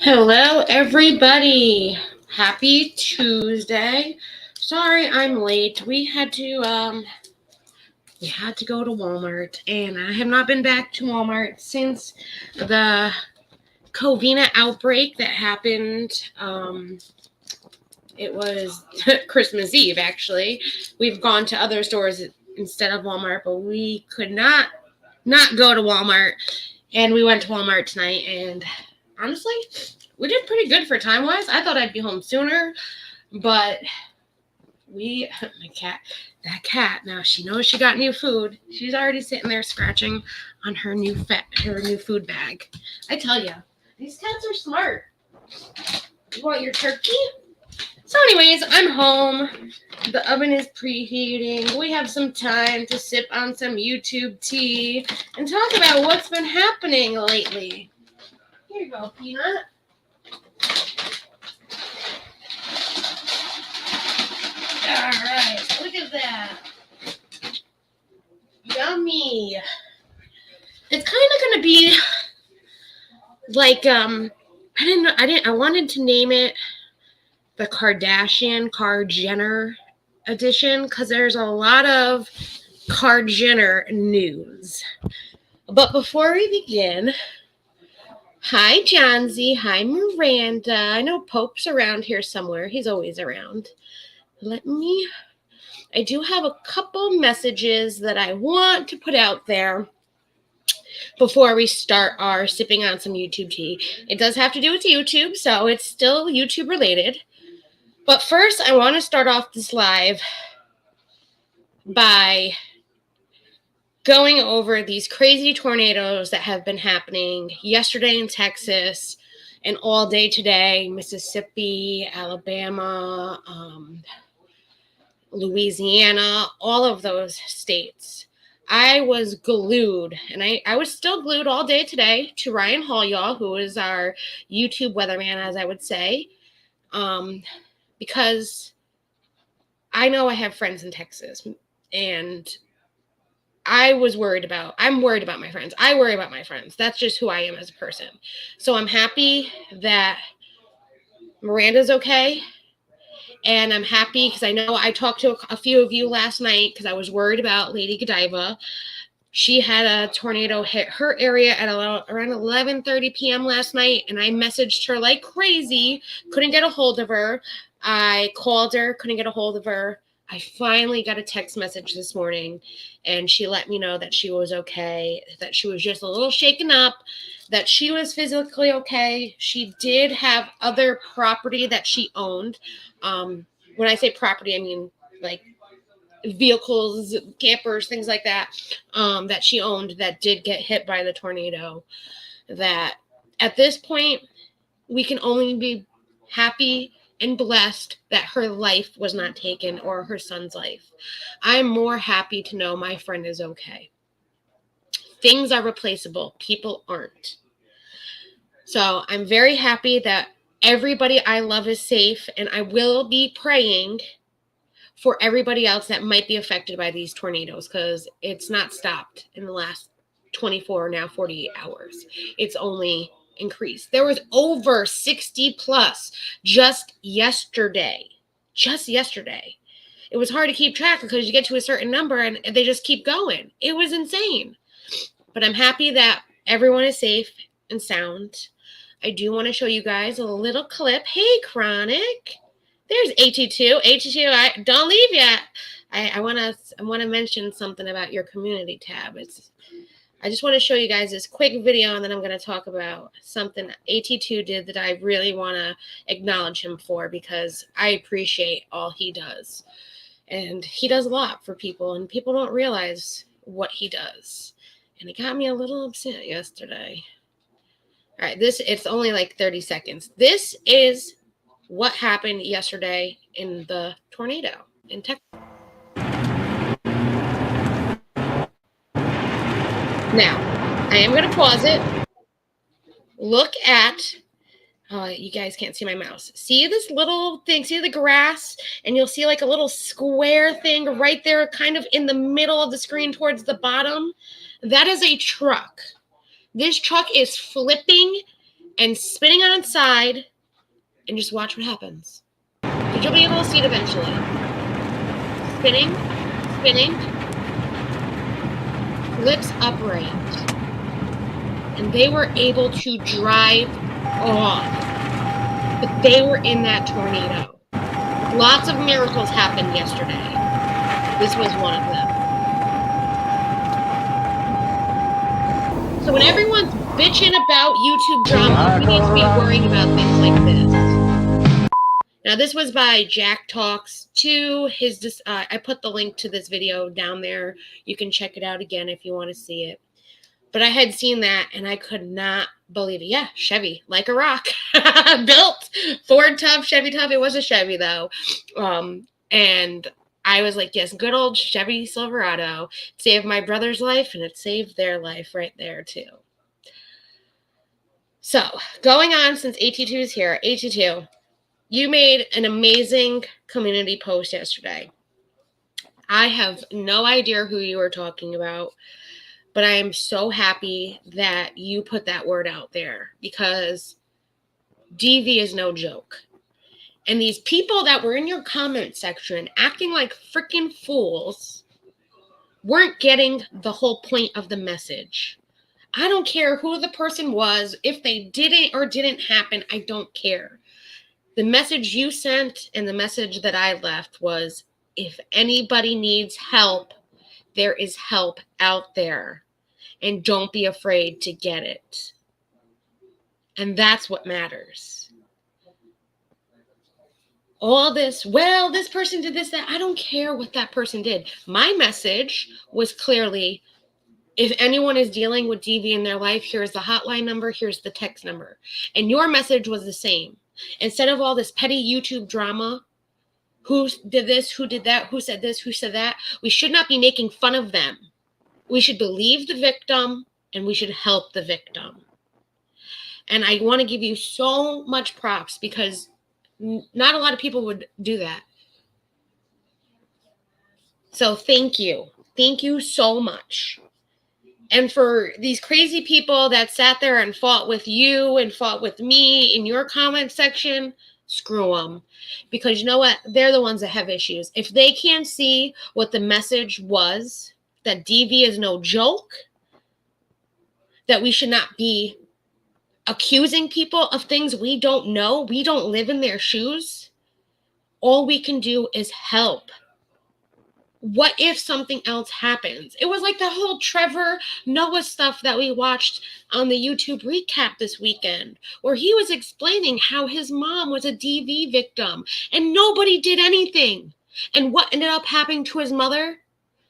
Hello, everybody. Happy Tuesday. Sorry I'm late. We had to go to Walmart, and I have not been back to Walmart since the Covina outbreak that happened. It was Christmas Eve, actually. We've gone to other stores instead of Walmart, but we could not go to Walmart, and we went to Walmart tonight, and honestly, we did pretty good for time-wise. I thought I'd be home sooner, but that cat, now she knows she got new food. She's already sitting there scratching on her new food bag. I tell you, these cats are smart. You want your turkey? So anyways, I'm home. The oven is preheating. We have some time to sip on some YouTube tea and talk about what's been happening lately. Here you go, Peanut. Alright, look at that. Yummy. It's kind of gonna be like I wanted to name it the Jenner edition because there's a lot of Jenner news. But before we begin, hi JOHNSY'S, hi Miranda. I know Pope's around here somewhere. He's always around. I do have a couple messages that I want to put out there before we start our sipping on some YouTube tea. It does have to do with YouTube, so it's still YouTube related. But first, I want to start off this live by going over these crazy tornadoes that have been happening yesterday in Texas and all day today, Mississippi, Alabama, Louisiana, all of those states. I was glued, and I was still glued all day today to Ryan Hall, y'all, who is our YouTube weatherman, as I would say, because I know I have friends in Texas, and I'm worried about my friends. I worry about my friends. That's just who I am as a person. So I'm happy that Miranda's okay. And I'm happy because I know I talked to a few of you last night because I was worried about Lady Godiva. She had a tornado hit her area at around 11:30 p.m. last night, and I messaged her like crazy. Couldn't get a hold of her. I called her, couldn't get a hold of her. I finally got a text message this morning, and she let me know that she was okay, that she was just a little shaken up, that she was physically okay. She did have other property that she owned. When I say property, I mean like vehicles, campers, things like that, that she owned that did get hit by the tornado. That at this point, we can only be happy and blessed that her life was not taken, or her son's life. I'm more happy to know my friend is okay. Things are replaceable. People aren't. So I'm very happy that everybody I love is safe, and I will be praying for everybody else that might be affected by these tornadoes, because it's not stopped in the last 24, now 48 hours. It's only increased. There was over 60 plus just yesterday. It was hard to keep track because you get to a certain number and they just keep going. It was insane. But I'm happy that everyone is safe and sound. I do want to show you guys a little clip. Hey, Chronic. There's AT2. Don't leave yet. I want to mention something about your community tab. I just want to show you guys this quick video, and then I'm going to talk about something AT2 did that I really want to acknowledge him for, because I appreciate all he does. And he does a lot for people, and people don't realize what he does. And it got me a little upset yesterday. All right, it's only like 30 seconds. This is what happened yesterday in the tornado in Texas. Now, I am going to pause it. Look at, you guys can't see my mouse. See this little thing? See the grass? And you'll see like a little square thing right there, kind of in the middle of the screen towards the bottom. That is a truck. This truck is flipping and spinning on its side and just watch what happens. But you'll be able to see it eventually. Spinning, spinning, flips upright. And they were able to drive off. But they were in that tornado. Lots of miracles happened yesterday. This was one of them. So when everyone's bitching about YouTube drama, we need to be worrying about things like this. Now, this was by Jack Talks 2. I put the link to this video down there. You can check it out again if you want to see it. But I had seen that, and I could not believe it. Yeah, Chevy, like a rock. Built. Ford tough, Chevy tough. It was a Chevy, though. And I was like, yes, good old Chevy Silverado. It saved my brother's life, and it saved their life right there, too. So, going on since AT2 is here. AT2, you made an amazing community post yesterday. I have no idea who you were talking about. But I am so happy that you put that word out there because DV is no joke. And these people that were in your comment section acting like freaking fools weren't getting the whole point of the message. I don't care who the person was. If they didn't or didn't happen, I don't care. The message you sent and the message that I left was, if anybody needs help, there is help out there. And don't be afraid to get it. And that's what matters. All this, well, this person did this, that. I don't care what that person did. My message was clearly, if anyone is dealing with DV in their life, here's the hotline number, here's the text number. And your message was the same. Instead of all this petty YouTube drama, who did this, who did that, who said this, who said that, we should not be making fun of them. We should believe the victim, and we should help the victim. And I want to give you so much props because not a lot of people would do that. So thank you. Thank you so much. And for these crazy people that sat there and fought with you and fought with me in your comment section, screw them. Because you know what? They're the ones that have issues. If they can't see what the message was, that DV is no joke, that we should not be accusing people of things we don't know, we don't live in their shoes, all we can do is help. What if something else happens? It was like the whole Trevor Noah stuff that we watched on the YouTube recap this weekend, where he was explaining how his mom was a DV victim and nobody did anything. And what ended up happening to his mother?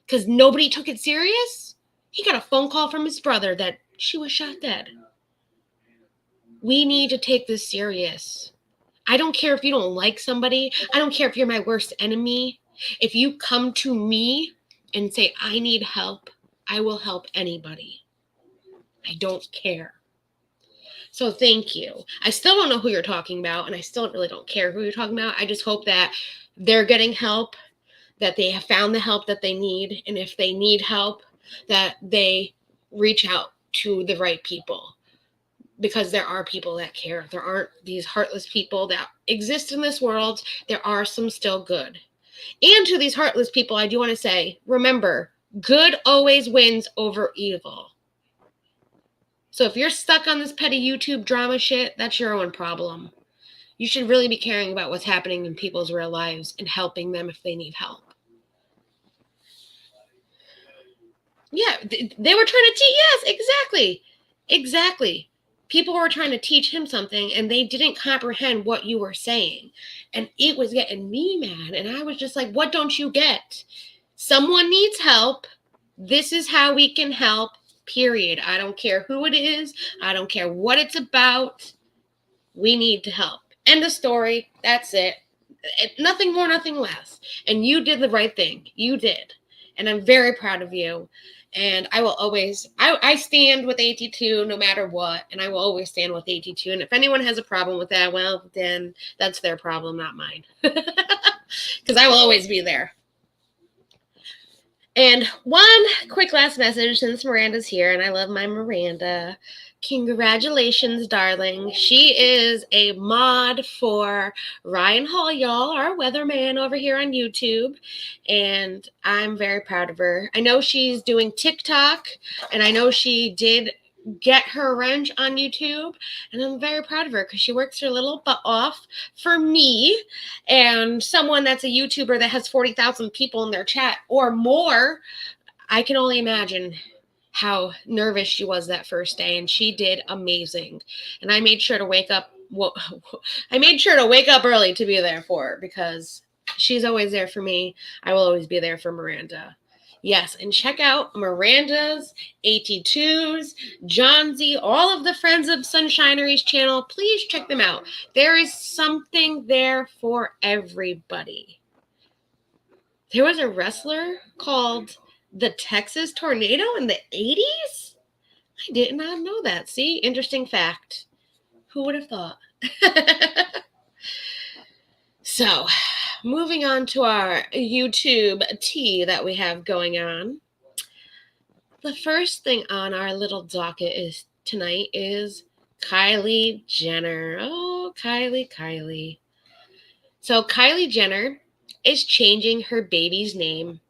Because nobody took it serious? He got a phone call from his brother that she was shot dead. We need to take this serious. I don't care if you don't like somebody. I don't care if you're my worst enemy. If you come to me and say, I need help, I will help anybody. I don't care. So thank you. I still don't know who you're talking about, and I still really don't care who you're talking about. I just hope that they're getting help, that they have found the help that they need, and if they need help, that they reach out to the right people. Because there are people that care. There aren't these heartless people that exist in this world. There are some still good. And to these heartless people, I do want to say, remember, good always wins over evil. So if you're stuck on this petty YouTube drama shit, that's your own problem. You should really be caring about what's happening in people's real lives and helping them if they need help. Yeah, they were trying to teach. Yes, exactly. Exactly. People were trying to teach him something and they didn't comprehend what you were saying. And it was getting me mad. And I was just like, what don't you get? Someone needs help. This is how we can help, period. I don't care who it is. I don't care what it's about. We need to help. End of story. That's it. Nothing more, nothing less. And you did the right thing. You did. And I'm very proud of you. And I will always, I stand with AT2 no matter what. And I will always stand with AT2. And if anyone has a problem with that, well, then that's their problem, not mine. Because I will always be there. And one quick last message, since Miranda's here, and I love my Miranda. Congratulations, darling. She is a mod for Ryan Hall, y'all, our weatherman over here on YouTube. And I'm very proud of her. I know she's doing TikTok, and I know she did get her wrench on YouTube, and I'm very proud of her because she works her little butt off for me and someone that's a YouTuber that has 40,000 people in their chat or more. I can only imagine how nervous she was that first day, and she did amazing. And I made sure to wake up. Well, I made sure to wake up early to be there for her because she's always there for me. I will always be there for Miranda. Yes, and check out Miranda's, 82's, JOHNSY'S, all of the friends of Sunshinery's channel. Please check them out. There is something there for everybody. There was a wrestler called the Texas Tornado in the 80s? I did not know that. See, interesting fact. Who would have thought? So, moving on to our YouTube tea that we have going on. The first thing on our little docket tonight is Kylie Jenner. Oh, Kylie. So Kylie Jenner is changing her baby's name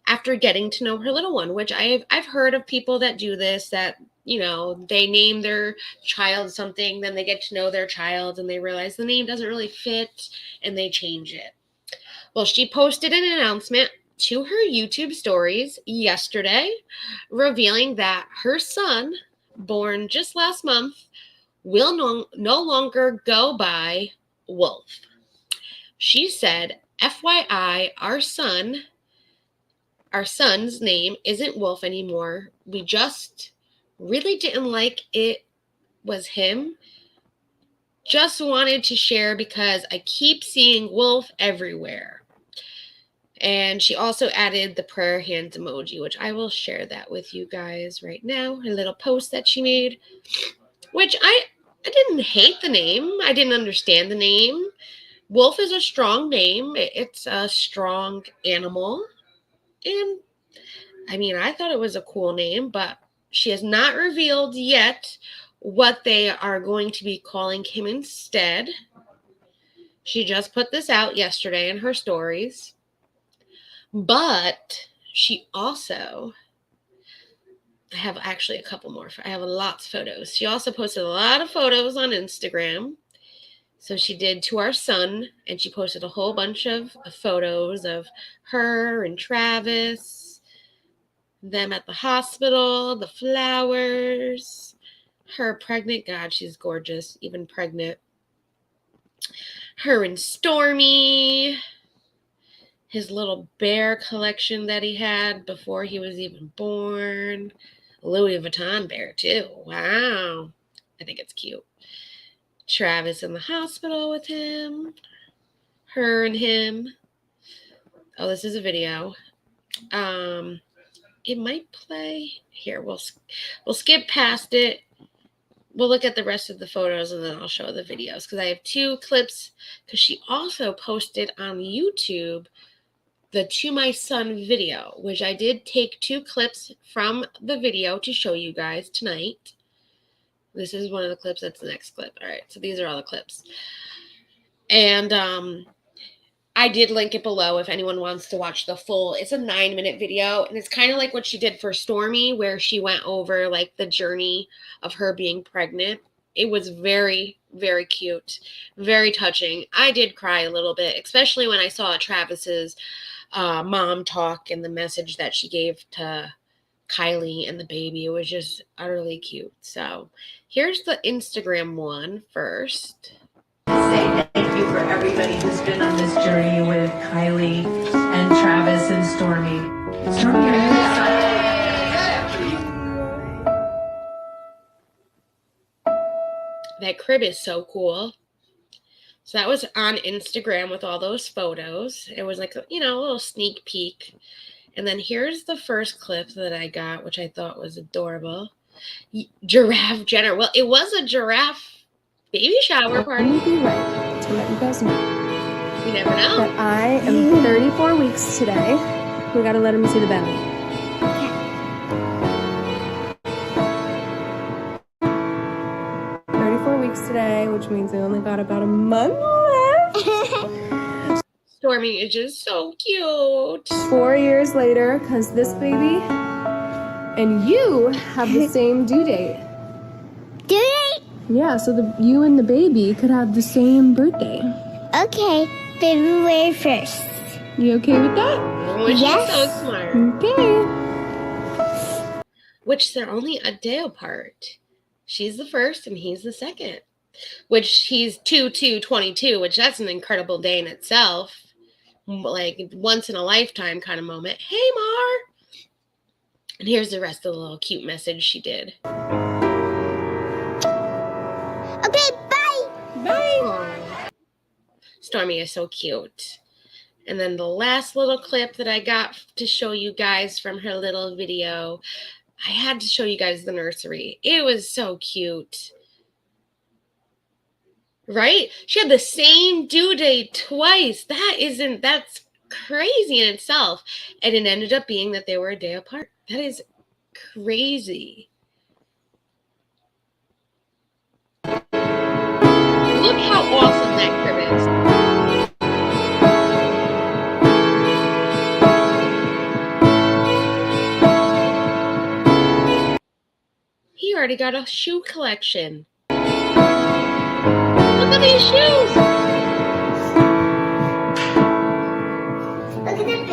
after getting to know her little one, which I've heard of people that do this, that, you know, they name their child something, then they get to know their child and they realize the name doesn't really fit and they change it. Well, she posted an announcement to her YouTube stories yesterday revealing that her son, born just last month, will no longer go by Wolf. She said, FYI, our son's name isn't Wolf anymore. We just really didn't like it was him. Just wanted to share because I keep seeing Wolf everywhere. And she also added the prayer hands emoji, which I will share that with you guys right now. A little post that she made, which I didn't hate the name. I didn't understand the name. Wolf is a strong name. It's a strong animal. And I mean, I thought it was a cool name, but she has not revealed yet what they are going to be calling him instead. She just put this out yesterday in her stories. But she also, I have actually a couple more. I have lots of photos. She also posted a lot of photos on Instagram. So she did to our son, and she posted a whole bunch of photos of her and Travis, them at the hospital, the flowers, her pregnant. God, she's gorgeous, even pregnant. Her and Stormy, his little bear collection that he had before he was even born. Louis Vuitton bear, too. Wow. I think it's cute. Travis in the hospital with him. Her and him. Oh, this is a video. It might play. Here, we'll skip past it. We'll look at the rest of the photos and then I'll show the videos because I have two clips, because she also posted on YouTube the To My Son video, which I did take two clips from the video to show you guys tonight. This is one of the clips. That's the next clip. All right, so these are all the clips. And I did link it below if anyone wants to watch the full. It's a 9-minute video, and it's kind of like what she did for Stormy, where she went over like the journey of her being pregnant. It was very, very cute, very touching. I did cry a little bit, especially when I saw Travis's mom talk and the message that she gave to Kylie and the baby. It was just utterly cute. So here's the Instagram one first. Say thank you for everybody who's been on this journey with Kylie and Travis and Stormy. Stormy, are you excited? That crib is so cool. So that was on Instagram with all those photos. It was like, you know, a little sneak peek. And then here's the first clip that I got, which I thought was adorable. Giraffe Jenner. Well, it was a giraffe baby shower party. Let me be right to let you guys know. You never know. That I am 34 weeks today. We gotta let him see the belly. 34 weeks today, which means they only got about a month left. Stormy is just so cute. 4 years later, because this baby and you have the same due date. Due date? Yeah, so you and the baby could have the same birthday. Okay, February 1st. You okay with that? Oh, she's Yes. so smart. Okay. Which they're only a day apart. She's the first and he's the second. Which he's 2/2/22, which that's an incredible day in itself. Like once in a lifetime kind of moment. Hey, Mar. And here's the rest of the little cute message she did. Okay, bye. Aww. Stormy is so cute. And then the last little clip that I got to show you guys from her little video, I had to show you guys the nursery. It was so cute. Right? She had the same due date twice. That's crazy in itself. And it ended up being that they were a day apart. That is crazy. Look how awesome that crib is. He already got a shoe collection. Look at these shoes. Look at the baby.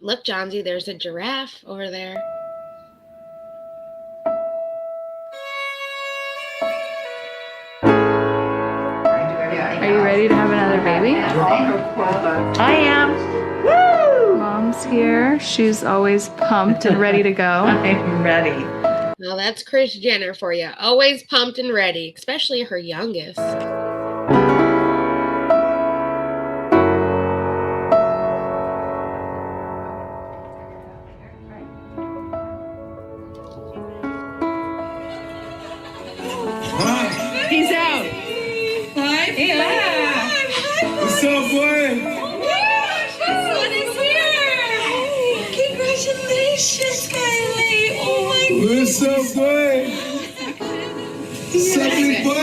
Look, Johnsy, there's a giraffe over there. Are you ready to have another baby? I am. Woo! Mom's here. She's always pumped and ready to go. I'm ready. Well, that's Kris Jenner for you. Always pumped and ready, especially her youngest. He's out. Hi. Yeah. What's up, boy? Son is here. Congratulations, Kylie. Oh my God. What's up, boy? What's up, big boy?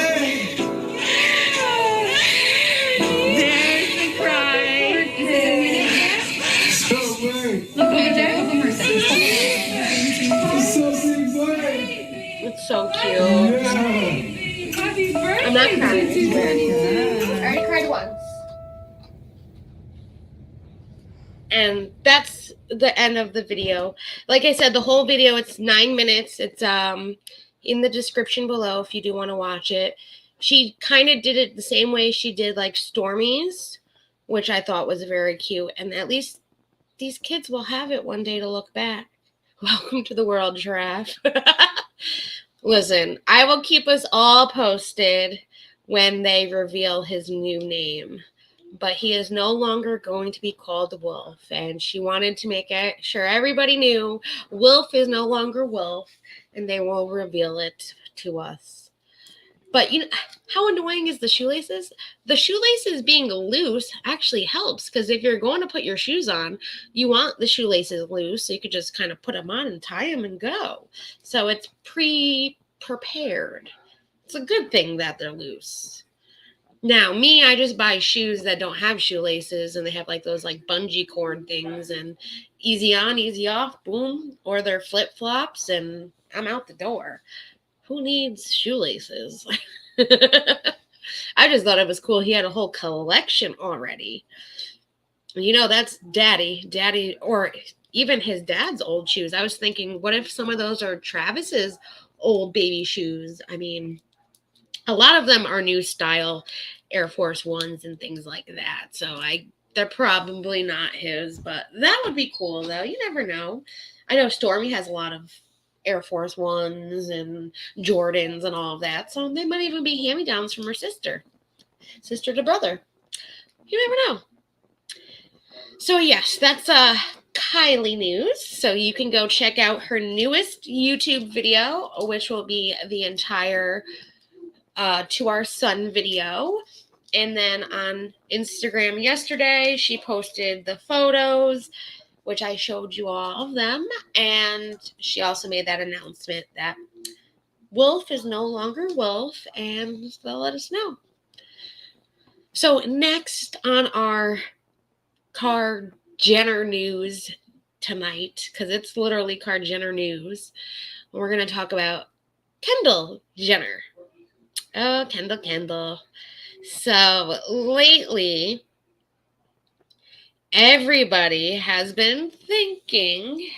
There's the prize. What's up, boy? Look over there. What's up, big boy? It's so cute. Yeah. Happy birthday. I'm not crying, I swear. I already cried once. And that's the end of the video. Like I said, the whole video, it's 9 minutes. It's in the description below if you do want to watch it. She kind of did it the same way she did like Stormy's, which I thought was very cute. And at least these kids will have it one day to look back. Welcome to the world, giraffe. Listen, I will keep us all posted when they reveal his new name. But he is no longer going to be called Wolf. And she wanted to make sure everybody knew Wolf is no longer Wolf. And they will reveal it to us. But you know, how annoying is the shoelaces? The shoelaces being loose actually helps. Because if you're going to put your shoes on, you want the shoelaces loose. So you could just kind of put them on and tie them and go. So it's prepared. It's a good thing that they're loose. Now, me, I just buy shoes that don't have shoelaces, and they have like those like bungee cord things, and easy on, easy off, boom, or they're flip-flops, and I'm out the door. Who needs shoelaces? I just thought it was cool. He had a whole collection already. You know, that's daddy, or even his dad's old shoes. I was thinking, what if some of those are Travis's old baby shoes? I mean, a lot of them are new style Air Force Ones and things like that. So they're probably not his, but that would be cool though. You never know. I know Stormy has a lot of Air Force Ones and Jordans and all of that. So they might even be hand-me-downs from her sister to brother. You never know. So yes, that's Kylie news. So you can go check out her newest YouTube video, which will be the entire To Our Son video. And then on Instagram yesterday, she posted the photos, which I showed you all of them. And she also made that announcement that Wolf is no longer Wolf, and they'll let us know. So next on our Car Jenner news tonight, because it's literally Car Jenner news, we're going to talk about Kendall Jenner. Oh, Kendall. So lately, everybody has been thinking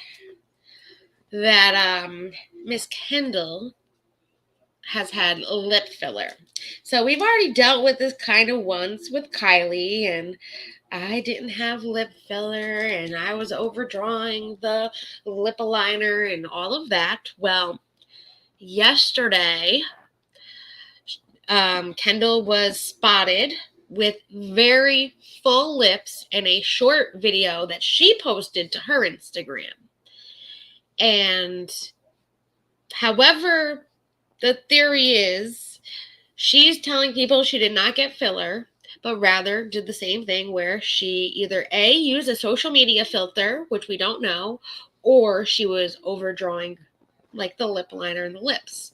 that Miss Kendall has had lip filler. So we've already dealt with this kind of once with Kylie, and I didn't have lip filler, and I was overdrawing the lip aligner and all of that. Well, yesterday, Kendall was spotted with very full lips in a short video that she posted to her Instagram. And however, the theory is she's telling people she did not get filler, but rather did the same thing where she either A, used a social media filter, which we don't know, or she was overdrawing like the lip liner and the lips.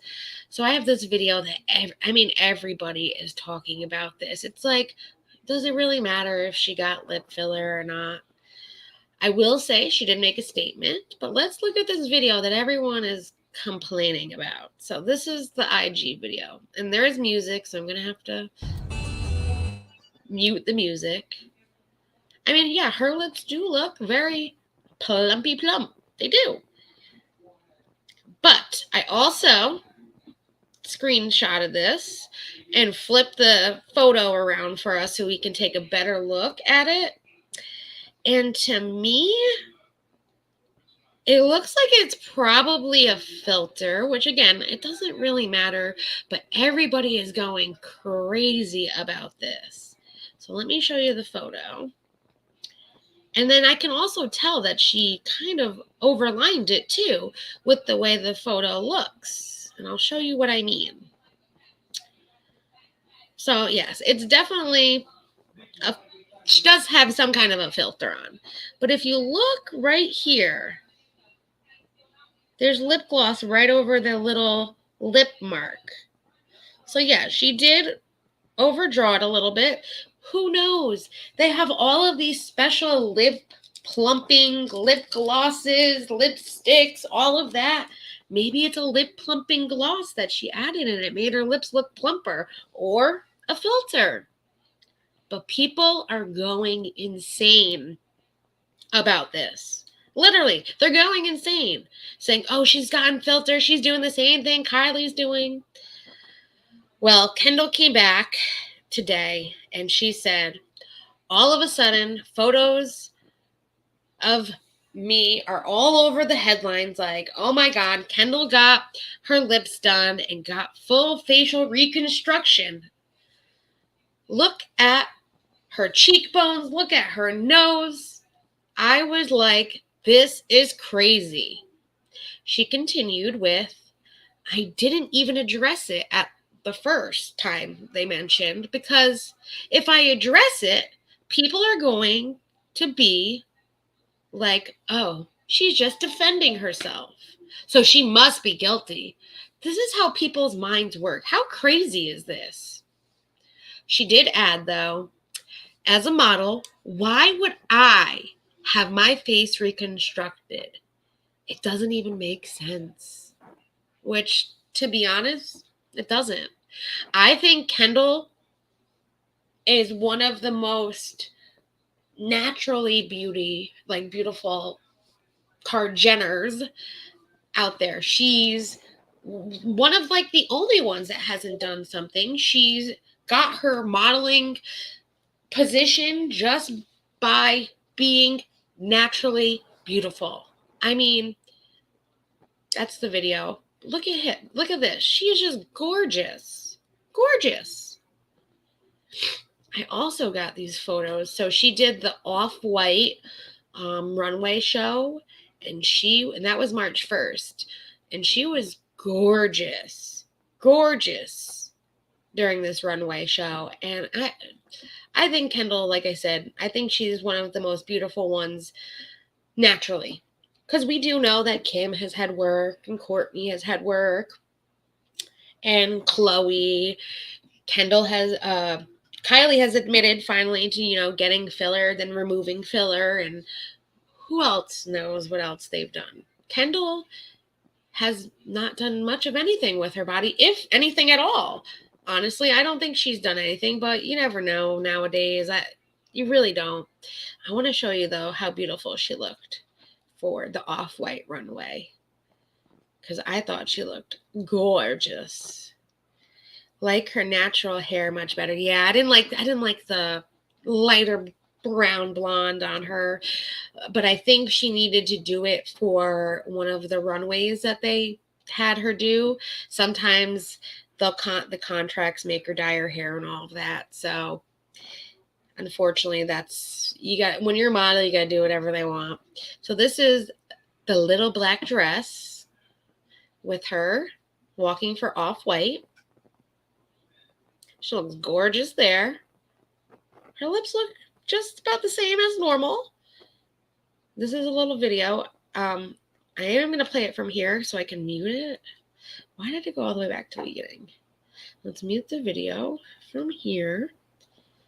So I have this video that, everybody is talking about this. It's like, does it really matter if she got lip filler or not? I will say she did make a statement, but let's look at this video that everyone is complaining about. So this is the IG video, and there is music, so I'm going to have to mute the music. I mean, yeah, her lips do look very plumpy plump. They do. But I also screenshotted this and flipped the photo around for us so we can take a better look at it. And to me, it looks like it's probably a filter, which again, it doesn't really matter, but everybody is going crazy about this. So let me show you the photo. And then I can also tell that she kind of overlined it too with the way the photo looks. And I'll show you what I mean. So yes, it's definitely she does have some kind of a filter on. But if you look right here, there's lip gloss right over the little lip mark. So yeah, she did overdraw it a little bit. Who knows? They have all of these special lip plumping, lip glosses, lipsticks, all of that. Maybe it's a lip plumping gloss that she added and it made her lips look plumper, or a filter. But people are going insane about this. Literally, they're going insane, saying, oh, she's gotten filter. She's doing the same thing Kylie's doing. Well, Kendall came back today and she said, all of a sudden, photos of me are all over the headlines like, oh my God, Kendall got her lips done and got full facial reconstruction. Look at her cheekbones, look at her nose. I was like, this is crazy. She continued with, I didn't even address it at the first time they mentioned, because if I address it, people are going to be like, oh, she's just defending herself, so she must be guilty. This is how people's minds work. How crazy is this? She did add, though, as a model, why would I have my face reconstructed? It doesn't even make sense. Which, to be honest, it doesn't. I think Kendall is one of the most naturally beautiful Car Jenners out there. She's one of the only ones that hasn't done something. She's got her modeling position just by being naturally beautiful. I mean, that's the video. Look at it. Look at this. She's just gorgeous. Gorgeous. I also got these photos. So she did the off-white runway show, and that was March 1st, and she was gorgeous during this runway show. And I think Kendall, like I said, I think she's one of the most beautiful ones naturally, because we do know that Kim has had work and Courtney has had work and Chloe. Kendall has Kylie has admitted finally to getting filler, then removing filler, and who else knows what else they've done. Kendall has not done much of anything with her body, if anything at all. Honestly, I don't think she's done anything, but you never know nowadays. You really don't. I want to show you, though, how beautiful she looked for the off-white runway, because I thought she looked gorgeous. Like her natural hair much better. Yeah, I didn't like the lighter brown blonde on her, but I think she needed to do it for one of the runways that they had her do. Sometimes the contracts make her dye her hair and all of that. So unfortunately, when you're a model, you got to do whatever they want. So this is the little black dress with her walking for off-white. She looks gorgeous there. Her lips look just about the same as normal. This is a little video. I am going to play it from here so I can mute it. Why did it go all the way back to the beginning? Let's mute the video from here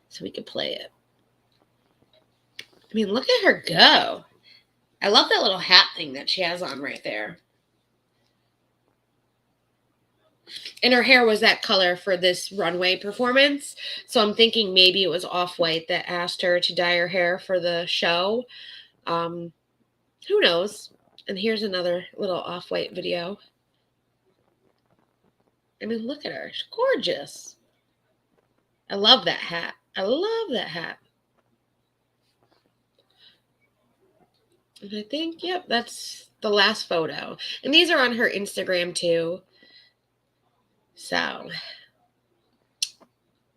so we can play it. I mean, look at her go. I love that little hat thing that she has on right there. And her hair was that color for this runway performance. So I'm thinking maybe it was Off-White that asked her to dye her hair for the show. Who knows? And here's another little Off-White video. I mean, look at her. She's gorgeous. I love that hat. I love that hat. And I think, yep, that's the last photo. And these are on her Instagram too. So,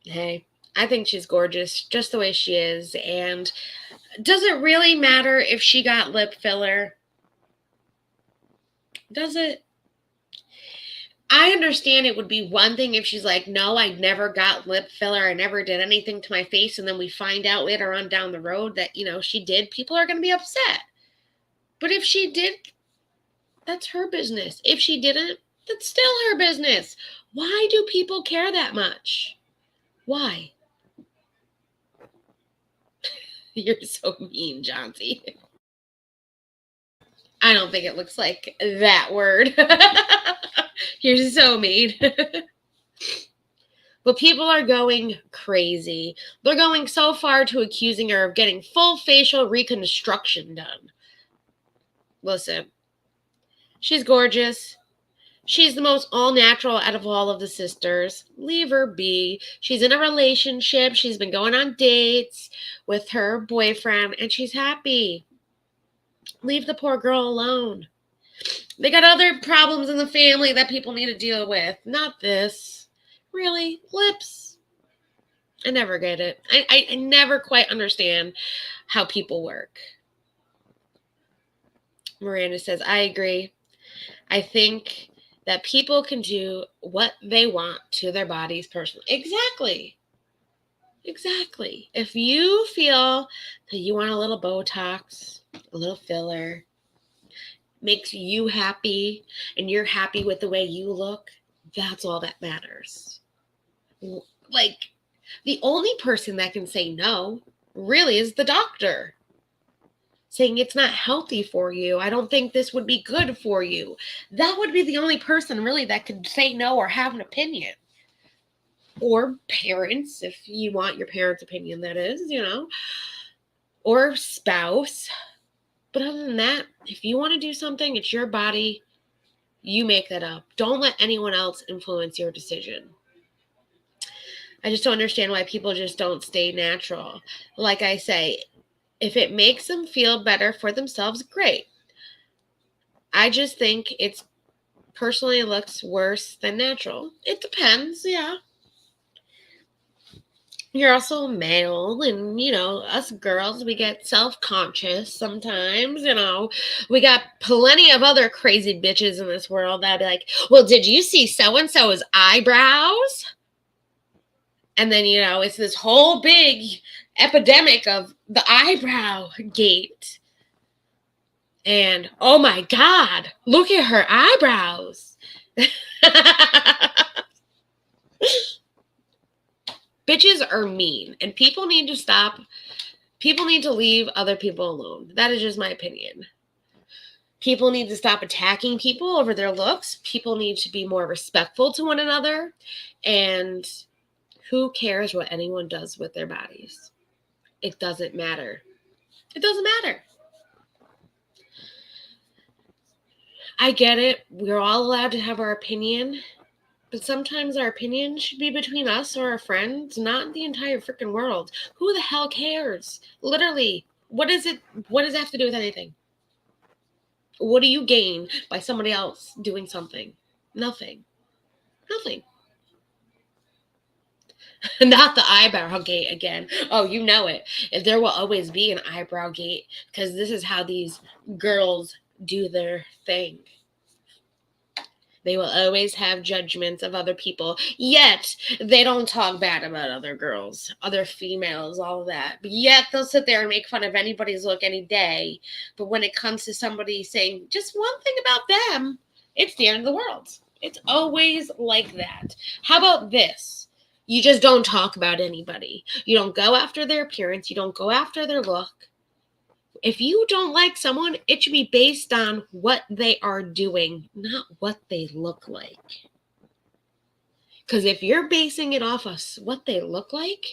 hey, I think she's gorgeous just the way she is. And does it really matter if she got lip filler? Does it? I understand it would be one thing if she's like, no, I never got lip filler. I never did anything to my face. And then we find out later on down the road that, she did. People are going to be upset. But if she did, that's her business. If she didn't, that's still her business. Why do people care that much? Why? You're so mean, Johnsy. I don't think it looks like that word. You're so mean. But people are going crazy. They're going so far to accusing her of getting full facial reconstruction done. Listen, she's gorgeous. She's the most all-natural out of all of the sisters. Leave her be. She's in a relationship. She's been going on dates with her boyfriend, and she's happy. Leave the poor girl alone. They got other problems in the family that people need to deal with. Not this. Really? Lips? I never get it. I never quite understand how people work. Miranda says, I agree. I think that people can do what they want to their bodies personally. Exactly. If you feel that you want a little Botox, a little filler, makes you happy, and you're happy with the way you look, that's all that matters. Like, the only person that can say no really is the doctor. Saying it's not healthy for you. I don't think this would be good for you. That would be the only person really that could say no or have an opinion. Or parents, if you want your parents' opinion, that is, or spouse. But other than that, if you want to do something, it's your body. You make that up. Don't let anyone else influence your decision. I just don't understand why people just don't stay natural. Like I say, if it makes them feel better for themselves, great. I just think it's personally looks worse than natural. It depends, yeah. you're also male, and you know, us girls, we get self-conscious sometimes, you know. We got plenty of other crazy bitches in this world that be like, well, did you see so-and-so's eyebrows? And then, you know, it's this whole big epidemic of the eyebrow gate. And oh my God, look at her eyebrows. Bitches are mean, and people need to stop. People need to leave other people alone. That is just my opinion. People need to stop attacking people over their looks. People need to be more respectful to one another. And who cares what anyone does with their bodies? It doesn't matter. It doesn't matter. I get it. We're all allowed to have our opinion. But sometimes our opinion should be between us or our friends, not the entire freaking world. Who the hell cares? Literally, what is it? What does it have to do with anything? What do you gain by somebody else doing something? Nothing. Nothing. Not the eyebrow gate again. Oh, you know it. There will always be an eyebrow gate because this is how these girls do their thing. They will always have judgments of other people, yet they don't talk bad about other girls, other females, all of that. But yet they'll sit there and make fun of anybody's look any day. But when it comes to somebody saying just one thing about them, it's the end of the world. It's always like that. How about this? You just don't talk about anybody. You don't go after their appearance. You don't go after their look. If you don't like someone, it should be based on what they are doing, not what they look like. Because if you're basing it off of what they look like,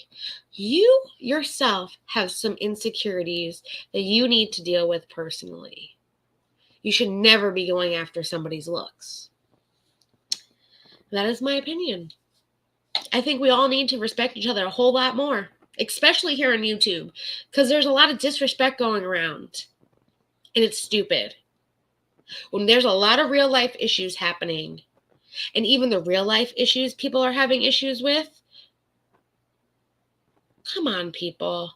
you yourself have some insecurities that you need to deal with personally. You should never be going after somebody's looks. That is my opinion. I think we all need to respect each other a whole lot more. Especially here on YouTube, because there's a lot of disrespect going around, and it's stupid. When there's a lot of real life issues happening, and even the real life issues people are having issues with, come on, people.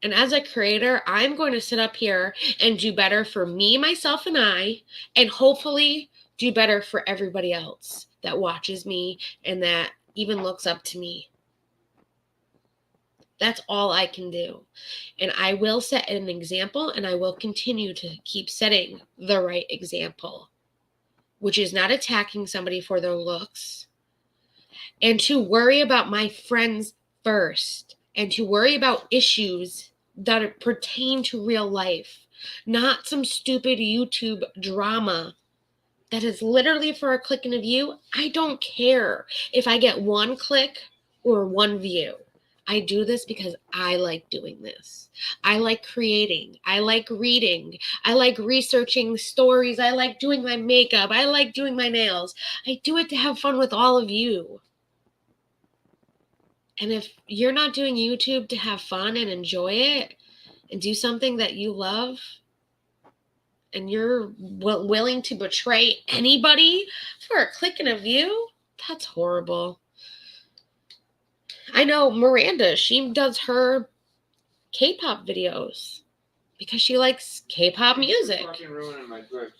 And as a creator, I'm going to sit up here and do better for me, myself, and I, and hopefully do better for everybody else that watches me and that even looks up to me. That's all I can do. And I will set an example, and I will continue to keep setting the right example, which is not attacking somebody for their looks, and to worry about my friends first, and to worry about issues that pertain to real life, not some stupid YouTube drama that is literally for a click and a view. I don't care if I get one click or one view. I do this because I like doing this. I like creating. I like reading. I like researching stories. I like doing my makeup. I like doing my nails. I do it to have fun with all of you. And if you're not doing YouTube to have fun and enjoy it and do something that you love, and you're willing to betray anybody for a click and a view, that's horrible. I know Miranda, she does her K-pop videos because she likes K-pop music. Fucking ruining my Twix.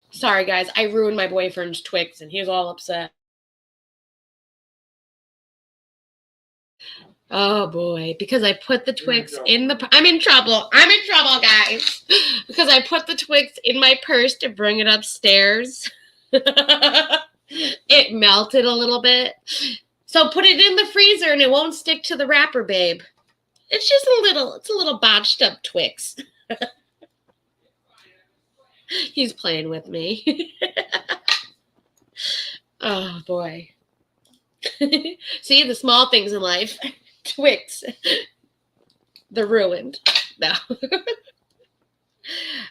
Sorry, guys, I ruined my boyfriend's Twix, and he was all upset. Oh boy, because I put the Twix in the... I'm in trouble. I'm in trouble, guys. Because I put the Twix in my purse to bring it upstairs. It melted a little bit. So put it in the freezer and it won't stick to the wrapper, babe. It's just it's a little botched up Twix. He's playing with me. Oh boy. See, the small things in life. Twix. They're ruined. No.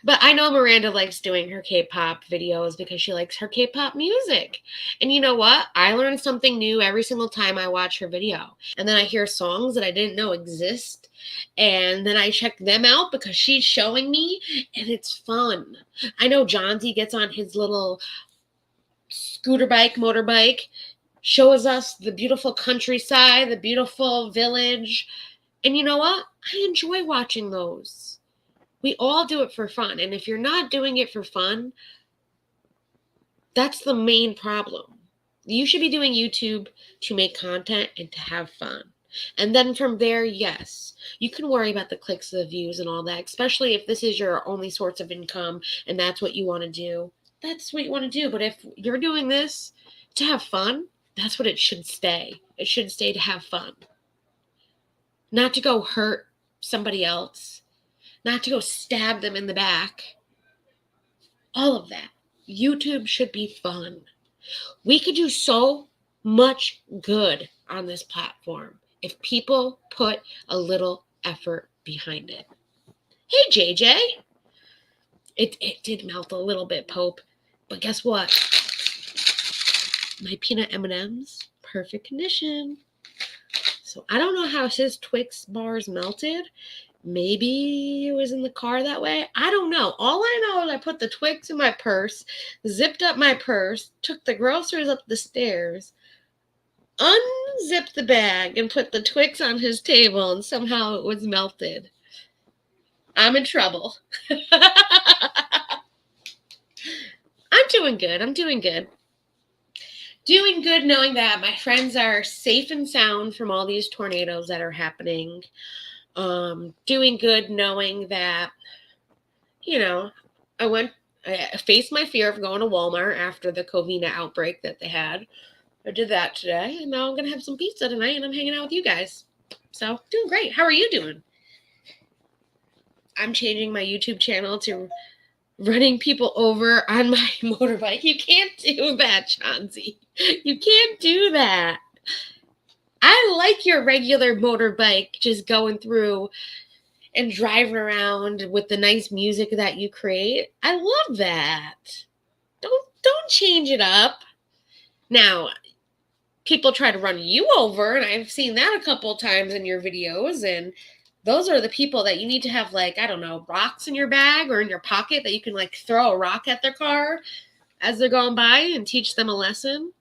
But I know Miranda likes doing her K-pop videos because she likes her K-pop music. And you know what? I learn something new every single time I watch her video. And then I hear songs that I didn't know exist. And then I check them out because she's showing me, and it's fun. I know Johnsy gets on his little scooter bike, motorbike, shows us the beautiful countryside, the beautiful village. And you know what? I enjoy watching those. We all do it for fun. And if you're not doing it for fun, that's the main problem. You should be doing YouTube to make content and to have fun. And then from there, yes, you can worry about the clicks, the views, and all that, especially if this is your only source of income and that's what you want to do. That's what you want to do. But if you're doing this to have fun, that's what it should stay. It should stay to have fun. Not to go hurt somebody else. Not to go stab them in the back. All of that. YouTube should be fun. We could do so much good on this platform if people put a little effort behind it. Hey, JJ. It did melt a little bit, Pope. But guess what? My peanut M&Ms, perfect condition. So I don't know how his Twix bars melted. Maybe it was in the car that way. I don't know. All I know is I put the Twix in my purse, zipped up my purse, took the groceries up the stairs, unzipped the bag, and put the Twix on his table, and somehow it was melted. I'm in trouble. I'm doing good. Doing good knowing that my friends are safe and sound from all these tornadoes that are happening. Doing good knowing that, I faced my fear of going to Walmart after the Covina outbreak that they had. I did that today, and now I'm going to have some pizza tonight, and I'm hanging out with you guys. So, doing great. How are you doing? I'm changing my YouTube channel to running people over on my motorbike. You can't do that, Chauncey. You can't do that. I like your regular motorbike just going through and driving around with the nice music that you create. I love that. Don't change it up. Now, people try to run you over, and I've seen that a couple of times in your videos, and those are the people that you need to have, like, I don't know, rocks in your bag or in your pocket that you can, like, throw a rock at their car as they're going by and teach them a lesson.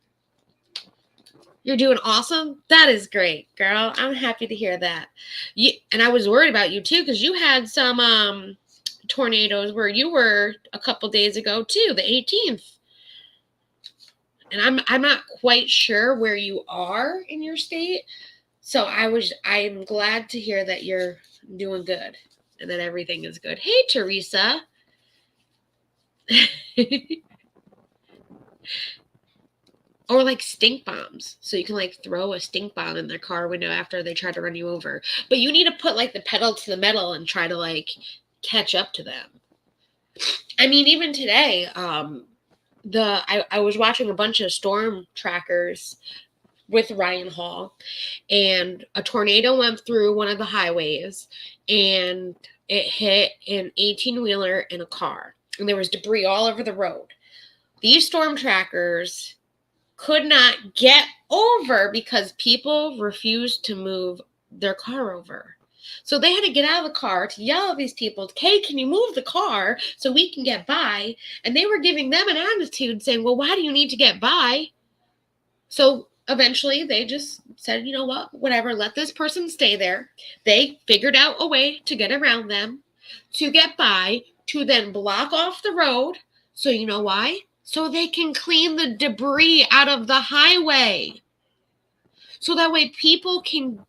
You're doing awesome. That is great, girl. I'm happy to hear that. And I was worried about you, too, because you had some tornadoes where you were a couple days ago, too, the 18th. And I'm not quite sure where you are in your state. So I'm glad to hear that you're doing good and that everything is good. Hey, Teresa. Or like stink bombs. So you can like throw a stink bomb in their car window after they try to run you over. But you need to put like the pedal to the metal and try to like catch up to them. I mean, even today, I was watching a bunch of storm trackers with Ryan Hall, and a tornado went through one of the highways, and it hit an 18-wheeler and a car, and there was debris all over the road. These storm trackers could not get over because people refused to move their car over. So they had to get out of the car to yell at these people, hey, can you move the car so we can get by? And they were giving them an attitude saying, well, why do you need to get by? So eventually they just said, you know what, whatever, let this person stay there. They figured out a way to get around them, to get by, to then block off the road. So you know why? So they can clean the debris out of the highway. So that way people can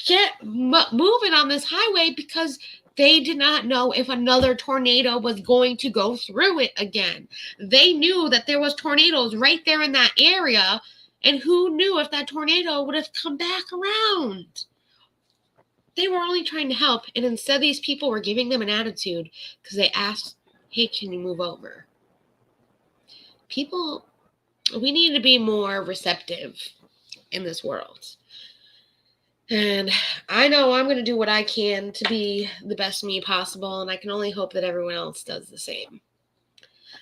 get moving on this highway, because they did not know if another tornado was going to go through it again. They knew that there was tornadoes right there in that area, and who knew if that tornado would have come back around? They were only trying to help, and instead these people were giving them an attitude because they asked, hey, can you move over? People, we need to be more receptive in this world. And I know I'm going to do what I can to be the best me possible, and I can only hope that everyone else does the same.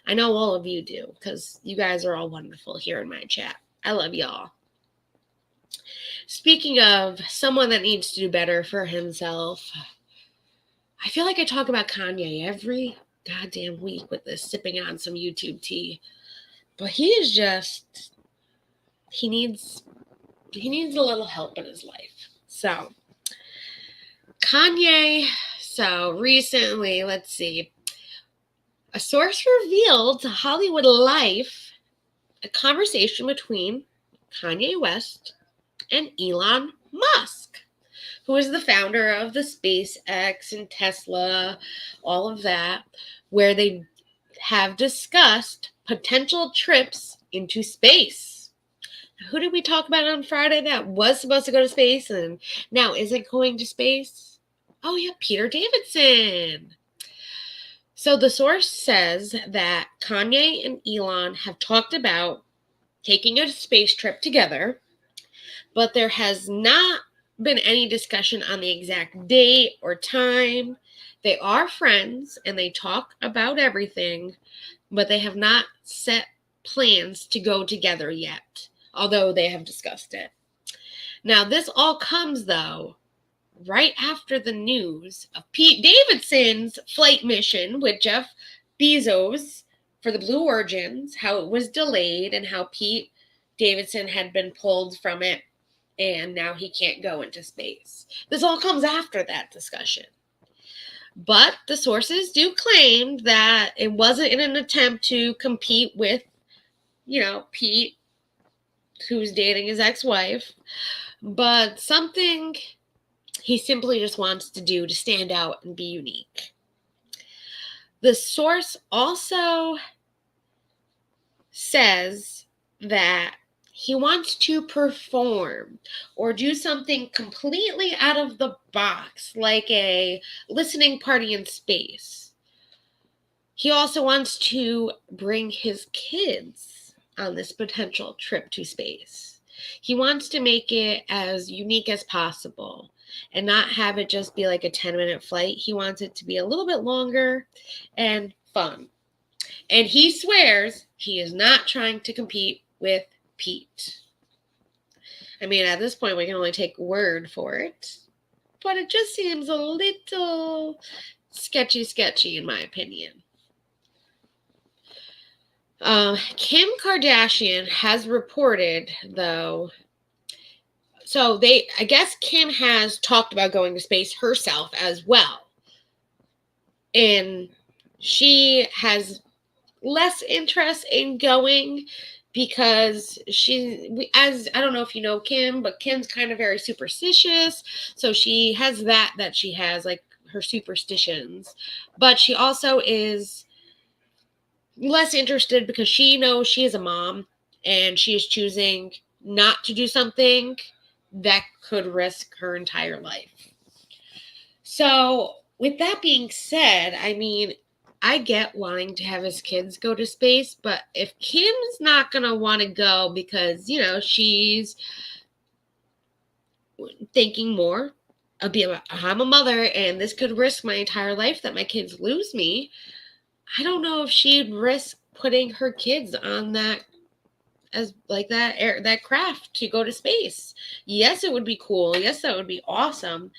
I know all of you do, because you guys are all wonderful here in my chat. I love y'all. Speaking of someone that needs to do better for himself, I feel like I talk about Kanye every goddamn week with this sipping on some YouTube tea. But he is just, he needs a little help in his life. So, Kanye, so recently, let's see, a source revealed to Hollywood Life a conversation between Kanye West and Elon Musk, who is the founder of the SpaceX and Tesla, all of that, where they have discussed potential trips into space. Who did we talk about on Friday that was supposed to go to space and now isn't going to space? Oh, yeah, Peter Davidson. So the source says that Kanye and Elon have talked about taking a space trip together, but there has not been any discussion on the exact date or time. They are friends and they talk about everything, but they have not set plans to go together yet, although they have discussed it. Now, this all comes, though, right after the news of Pete Davidson's flight mission with Jeff Bezos for the Blue Origins, how it was delayed and how Pete Davidson had been pulled from it and now he can't go into space. This all comes after that discussion. But the sources do claim that it wasn't in an attempt to compete with, Pete, who's dating his ex-wife, but something he simply just wants to do to stand out and be unique. The source also says that he wants to perform or do something completely out of the box, like a listening party in space. He also wants to bring his kids on this potential trip to space. He wants to make it as unique as possible and not have it just be like a 10-minute flight. He wants it to be a little bit longer and fun. And he swears he is not trying to compete with Pete. I mean, at this point, we can only take word for it, but it just seems a little sketchy in my opinion. Kim Kardashian has reported, though, so I guess Kim has talked about going to space herself as well. And she has less interest in going because I don't know if you know Kim, but Kim's kind of very superstitious. So she has that she has, like, her superstitions. But she also is less interested because she knows she is a mom and she is choosing not to do something that could risk her entire life. So with that being said, I mean, I get wanting to have his kids go to space, but if Kim's not going to want to go because, she's thinking more about, I'm a mother and this could risk my entire life that my kids lose me, I don't know if she'd risk putting her kids on that as like that craft to go to space. Yes, it would be cool. Yes, that would be awesome.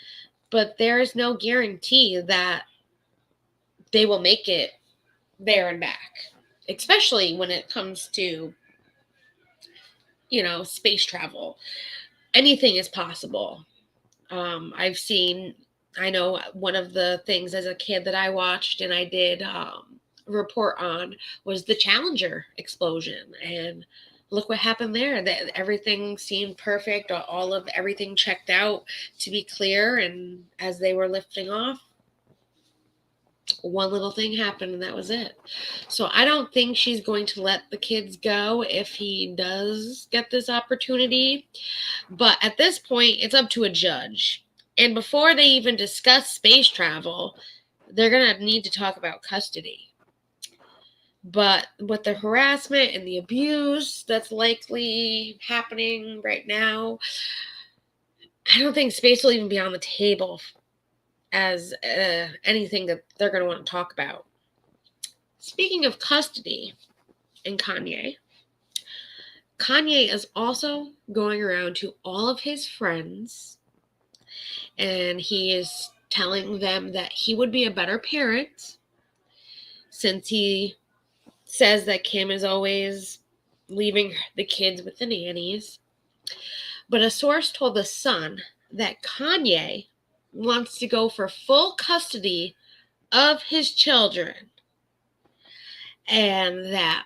But there is no guarantee that they will make it there and back, especially when it comes to, space travel. Anything is possible. I know one of the things as a kid that I watched and I did report on was the Challenger explosion, and look what happened there. That everything seemed perfect, all of everything checked out to be clear, and as they were lifting off, one little thing happened and that was it. So I don't think she's going to let the kids go if he does get this opportunity. But at this point, it's up to a judge. And before they even discuss space travel, they're going to need to talk about custody. But with the harassment and the abuse that's likely happening right now, I don't think space will even be on the table as anything that they're going to want to talk about. Speaking of custody and Kanye is also going around to all of his friends, and he is telling them that he would be a better parent since he says that Kim is always leaving the kids with the nannies. But a source told The Sun that Kanye wants to go for full custody of his children, and that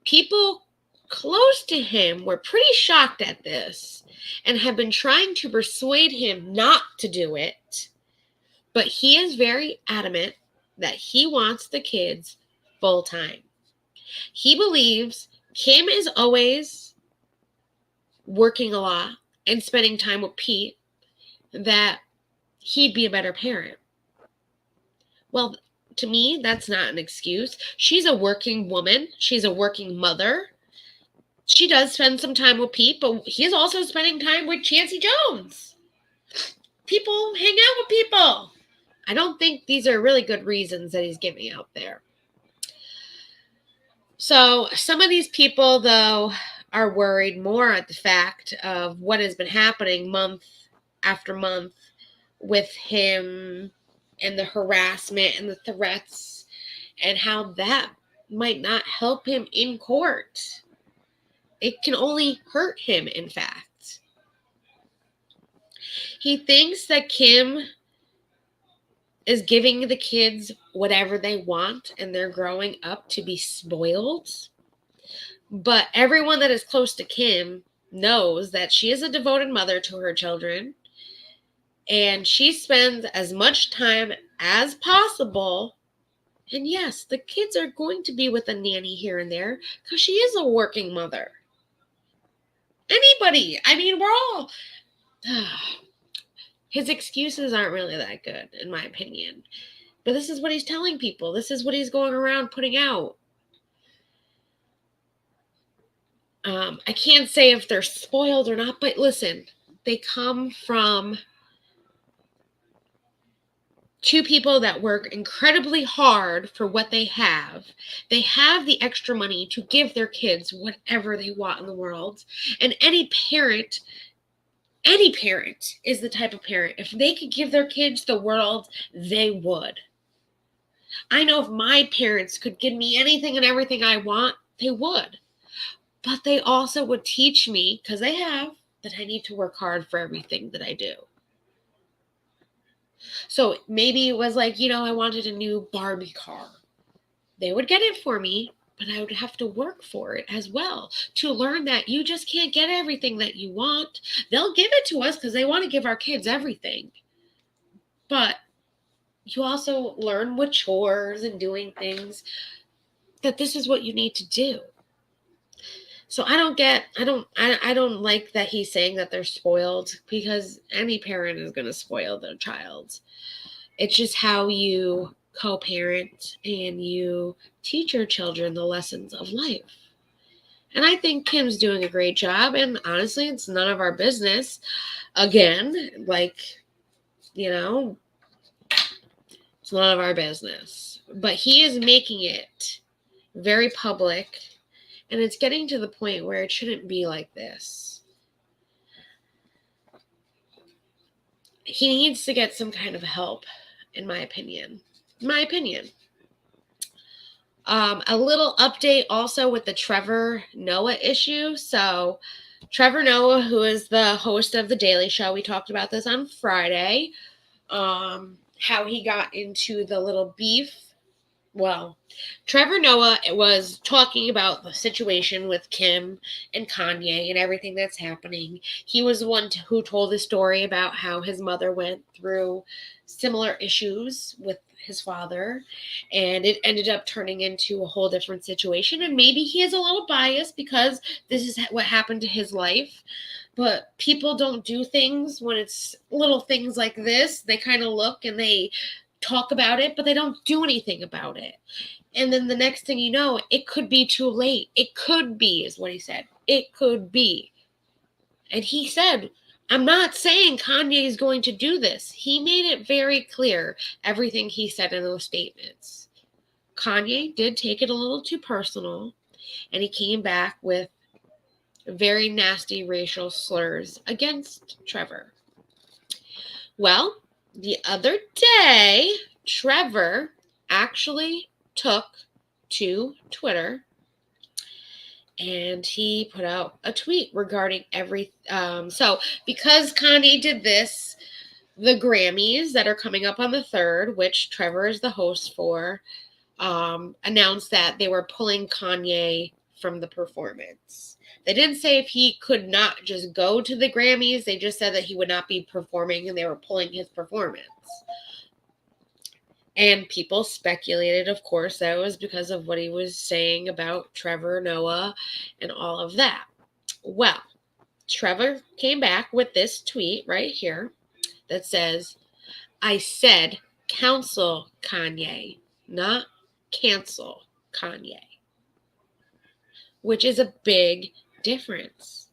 people close to him were pretty shocked at this and have been trying to persuade him not to do it. But he is very adamant that he wants the kids full time. He believes Kim is always working a lot and spending time with Pete, that he'd be a better parent. Well, to me, that's not an excuse. She's a working woman. She's a working mother. She does spend some time with Pete, but he's also spending time with Chancey Jones. People hang out with people. I don't think these are really good reasons that he's giving out there. So some of these people, though, are worried more at the fact of what has been happening month after month with him and the harassment and the threats, and how that might not help him in court. It can only hurt him, in fact. He thinks that Kim is giving the kids whatever they want and they're growing up to be spoiled. But everyone that is close to Kim knows that she is a devoted mother to her children, and she spends as much time as possible. And yes, the kids are going to be with a nanny here and there because she is a working mother. Anybody. I mean, we're all... His excuses aren't really that good, in my opinion. But this is what he's telling people. This is what he's going around putting out. I can't say if they're spoiled or not, but listen, they come from two people that work incredibly hard for what they have. They have the extra money to give their kids whatever they want in the world. And any parent is the type of parent, if they could give their kids the world, they would. I know if my parents could give me anything and everything I want, they would. But they also would teach me, because they have, that I need to work hard for everything that I do. So maybe it was like, I wanted a new Barbie car. They would get it for me, but I would have to work for it as well to learn that you just can't get everything that you want. They'll give it to us because they want to give our kids everything. But you also learn with chores and doing things that this is what you need to do. So I don't like that he's saying that they're spoiled, because any parent is going to spoil their child. It's just how you co-parent and you teach your children the lessons of life. And I think Kim's doing a great job, and honestly, it's none of our business. Again, it's none of our business. But he is making it very public, and it's getting to the point where it shouldn't be like this. He needs to get some kind of help, in my opinion. A little update also with the Trevor Noah issue. So Trevor Noah, who is the host of The Daily Show, we talked about this on Friday, how he got into the little beef. Well, Trevor Noah was talking about the situation with Kim and Kanye and everything that's happening. He was the one who told the story about how his mother went through similar issues with his father, and it ended up turning into a whole different situation. And maybe he is a little biased because this is what happened to his life. But people don't do things when it's little things like this. They kind of look and they talk about it, but they don't do anything about it. And then the next thing you know, it could be too late. It could be, is what he said. It could be. And he said, I'm not saying Kanye is going to do this. He made it very clear, everything he said in those statements. Kanye did take it a little too personal, and he came back with very nasty racial slurs against Trevor. Well, the other day, Trevor actually took to Twitter and he put out a tweet regarding so because Kanye did this, the Grammys that are coming up on the 3rd, which Trevor is the host for, announced that they were pulling Kanye from the performance. They didn't say if he could not just go to the Grammys. They just said that he would not be performing and they were pulling his performance. And people speculated, of course, that was because of what he was saying about Trevor Noah and all of that. Well, Trevor came back with this tweet right here that says, I said counsel Kanye, not cancel Kanye, which is a big difference.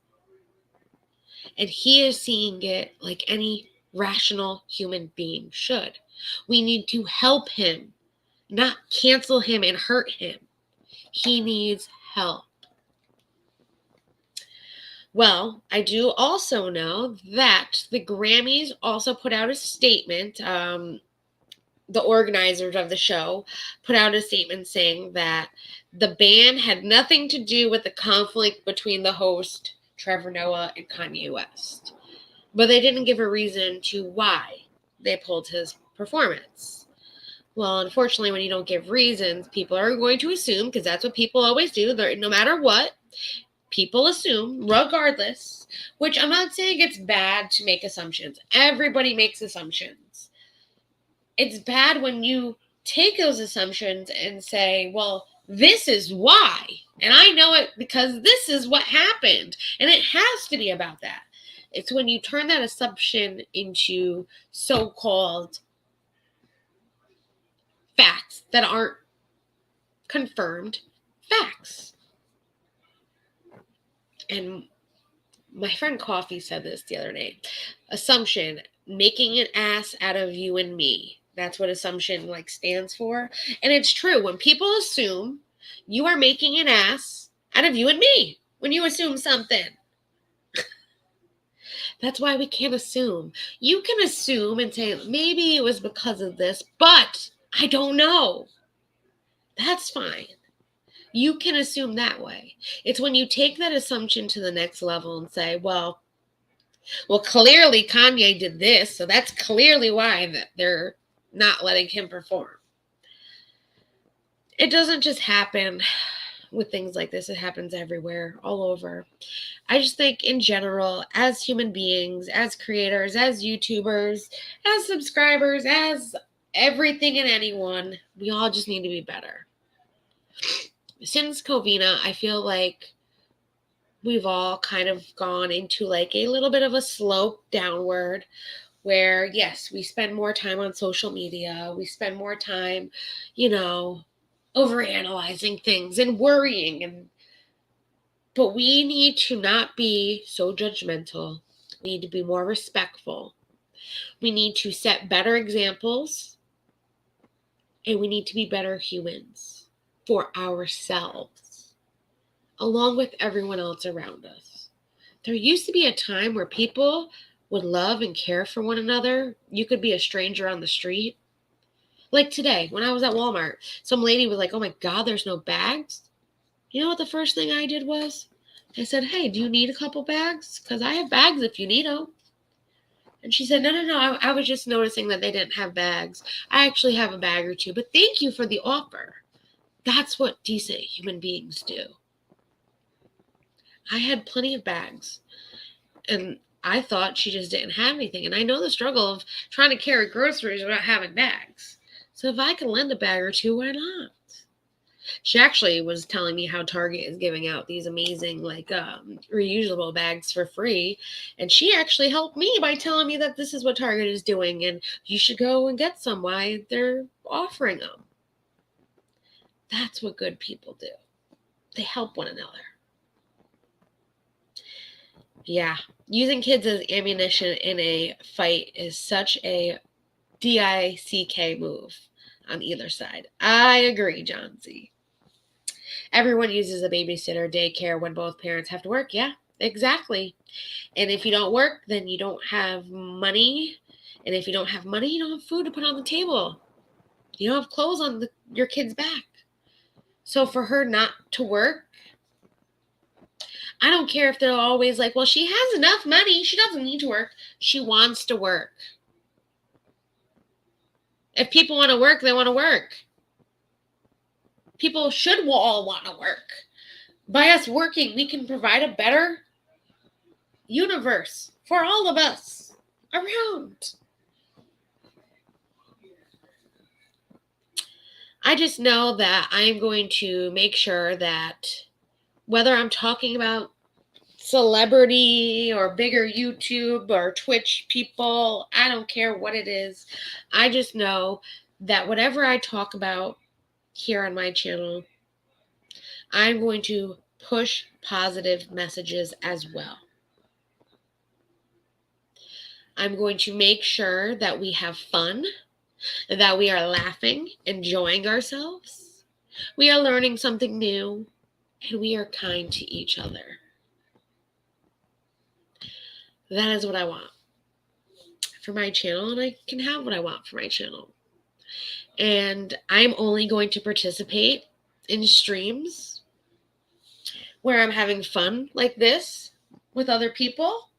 And he is seeing it like any rational human being should. We need to help him, not cancel him and hurt him. He needs help. Well, I do also know that the Grammys also put out a statement. The organizers of the show put out a statement saying that the ban had nothing to do with the conflict between the host, Trevor Noah, and Kanye West. But they didn't give a reason to why they pulled his performance. Well, unfortunately, when you don't give reasons, people are going to assume, because that's what people always do, no matter what, people assume, regardless, which I'm not saying it's bad to make assumptions. Everybody makes assumptions. It's bad when you take those assumptions and say, well, this is why, and I know it because this is what happened, and it has to be about that. It's when you turn that assumption into so-called facts that aren't confirmed facts. And my friend Coffee said this the other day. Assumption, making an ass out of you and me. That's what assumption stands for. And it's true. When people assume, you are making an ass out of you and me when you assume something. That's why we can't assume. You can assume and say, maybe it was because of this, but I don't know. That's fine. You can assume that way. It's when you take that assumption to the next level and say, well, clearly Kanye did this, so that's clearly why that they're not letting him perform. It doesn't just happen with things like this. It happens everywhere, all over. I just think in general, as human beings, as creators, as YouTubers, as subscribers, as everything and anyone, we all just need to be better. Since Covina, I feel like we've all kind of gone into a little bit of a slope downward where, yes, we spend more time on social media. We spend more time, overanalyzing things and worrying. But we need to not be so judgmental. We need to be more respectful. We need to set better examples. And we need to be better humans for ourselves, along with everyone else around us. There used to be a time where people would love and care for one another. You could be a stranger on the street. Like today, when I was at Walmart, some lady was like, oh my God, there's no bags. You know what the first thing I did was? I said, hey, do you need a couple bags? Because I have bags if you need them. And she said, no, I was just noticing that they didn't have bags. I actually have a bag or two, but thank you for the offer. That's what decent human beings do. I had plenty of bags, and I thought she just didn't have anything. And I know the struggle of trying to carry groceries without having bags. So if I can lend a bag or two, why not? She actually was telling me how Target is giving out these amazing reusable bags for free. And she actually helped me by telling me that this is what Target is doing and you should go and get some while they're offering them. That's what good people do. They help one another. Yeah. Using kids as ammunition in a fight is such a DICK move on either side. I agree, John Z. Everyone uses a babysitter, daycare when both parents have to work. Yeah, exactly. And if you don't work, then you don't have money. And if you don't have money, you don't have food to put on the table. You don't have clothes on your kid's back. So for her not to work, I don't care if they're always like, well, she has enough money. She doesn't need to work. She wants to work. If people want to work, they want to work. People should all want to work. By us working, we can provide a better universe for all of us around. I just know that I'm going to make sure that whether I'm talking about celebrity or bigger YouTube or Twitch people, I don't care what it is. I just know that whatever I talk about here on my channel, I'm going to push positive messages as well. I'm going to make sure that we have fun, that we are laughing, enjoying ourselves. We are learning something new, and we are kind to each other. That is what I want for my channel, and I can have what I want for my channel. And I'm only going to participate in streams where I'm having fun like this with other people,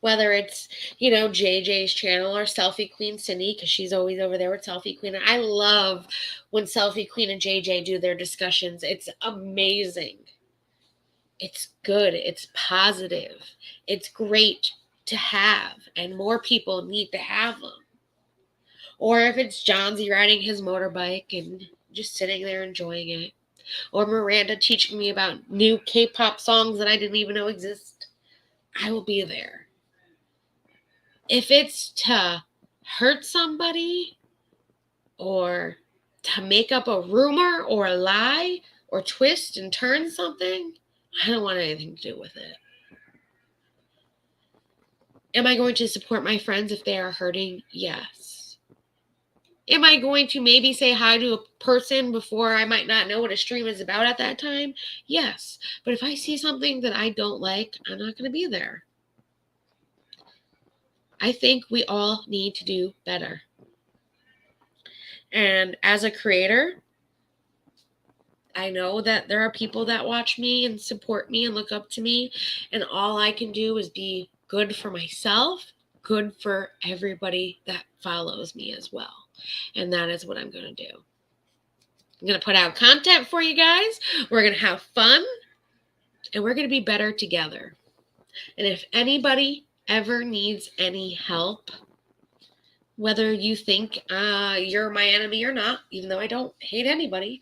whether it's, JJ's channel or Selfie Queen Cindy, because she's always over there with Selfie Queen. I love when Selfie Queen and JJ do their discussions. It's amazing. It's good. It's positive. It's great to have, and more people need to have them. Or if it's John Z riding his motorbike and just sitting there enjoying it. Or Miranda teaching me about new K-pop songs that I didn't even know exist. I will be there. If it's to hurt somebody or to make up a rumor or a lie or twist and turn something, I don't want anything to do with it. Am I going to support my friends if they are hurting? Yes. Am I going to maybe say hi to a person before I might not know what a stream is about at that time? Yes. But if I see something that I don't like, I'm not going to be there. I think we all need to do better. And as a creator, I know that there are people that watch me and support me and look up to me, and all I can do is be good for myself, good for everybody that follows me as well. And that is what I'm going to do. I'm going to put out content for you guys. We're going to have fun, and we're going to be better together. And if anybody ever needs any help, whether you think you're my enemy or not, even though I don't hate anybody,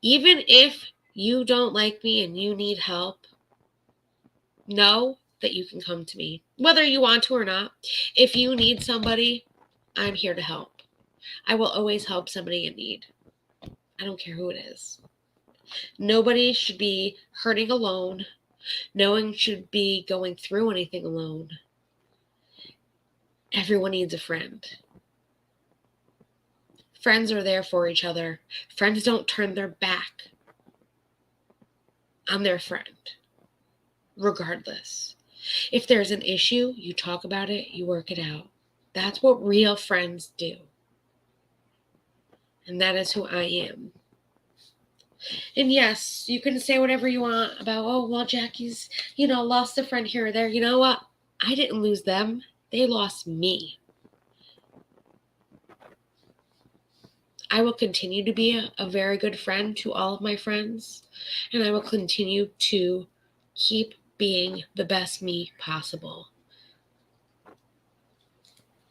even if you don't like me and you need help, know that you can come to me, whether you want to or not. If you need somebody, I'm here to help. I will always help somebody in need. I don't care who it is. Nobody should be hurting alone. No one should be going through anything alone. Everyone needs a friend. Friends are there for each other. Friends don't turn their back on their friend, regardless. If there's an issue, you talk about it, you work it out. That's what real friends do. And that is who I am. And yes, you can say whatever you want about, oh, well, Jackie's, lost a friend here or there. You know what? I didn't lose them. They lost me. I will continue to be a very good friend to all of my friends, and I will continue to keep being the best me possible.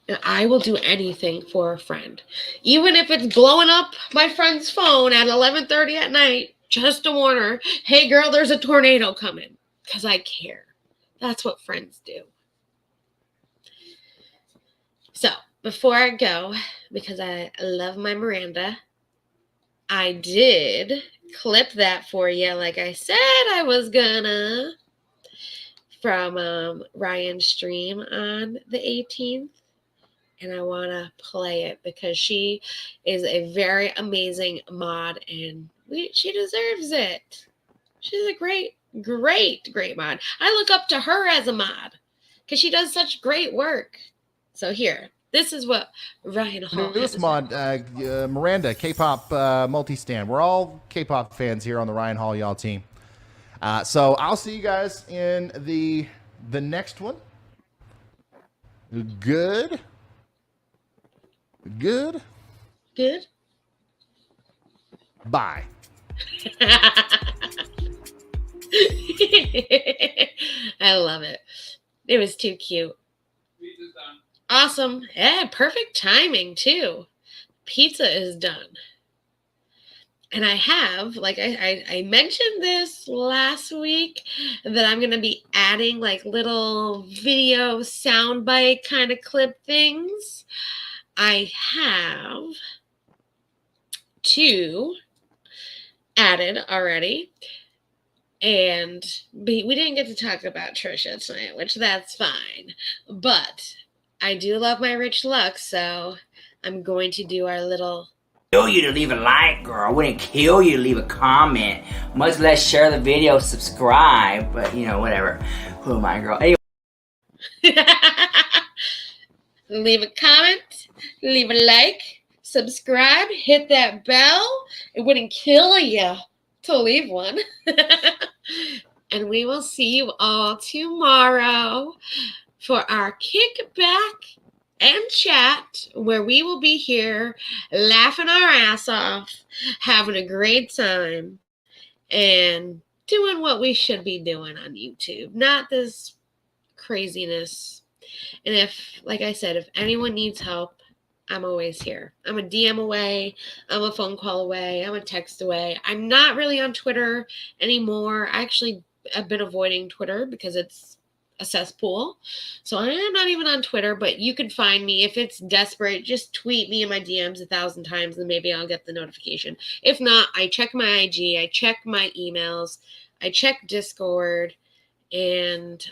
And I will do anything for a friend, even if it's blowing up my friend's phone at 11:30 at night, just to warn her, hey girl, there's a tornado coming, because I care. That's what friends do. So, before I go, because I love my Miranda, I did clip that for you like I said I was gonna. from Ryan's stream on the 18th. And I want to play it because she is a very amazing mod and she deserves it. She's a great mod. I look up to her as a mod because she does such great work. So here, this is what Ryan Hall Newest mod, Miranda, K-pop multi-stand. We're all K-pop fans here on the Ryan Hall y'all team. So I'll see you guys in the next one. Good. Bye. I love it. It was too cute. Awesome. Yeah, perfect timing too. Pizza is done. And I have, like I mentioned this last week, that I'm going to be adding like little video soundbite kind of clip things. I have 2 added already. And we didn't get to talk about Trisha tonight, which that's fine. But I do love my rich looks, so I'm going to do our little... Kill you to leave a like, girl. I wouldn't kill you to leave a comment, much less share the video, subscribe, but you know, whatever. Who am I, girl? Anyway. Leave a comment, leave a like, subscribe, hit that bell. It wouldn't kill you to leave one. And we will see you all tomorrow for our kickback and chat, where we will be here laughing our ass off, having a great time, and doing what we should be doing on YouTube. Not this craziness. And if, like I said, if anyone needs help, I'm always here. I'm a DM away. I'm a phone call away. I'm a text away. I'm not really on Twitter anymore. I've been avoiding Twitter because it's a cesspool. So I am not even on Twitter, but you can find me. If it's desperate, just tweet me in my DMs 1,000 times and maybe I'll get the notification. If not, I check my IG, I check my emails, I check Discord, and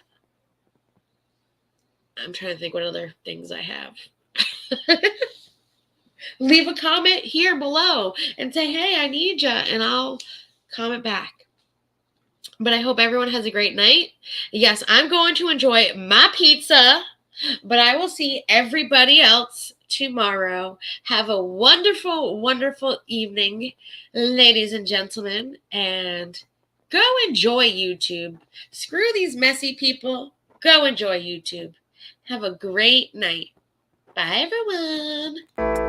I'm trying to think what other things I have. Leave a comment here below and say, hey, I need ya, and I'll comment back. But I hope everyone has a great night. Yes, I'm going to enjoy my pizza, but I will see everybody else tomorrow. Have a wonderful, wonderful evening, ladies and gentlemen, and go enjoy YouTube. Screw these messy people. Go enjoy YouTube. Have a great night. Bye, everyone.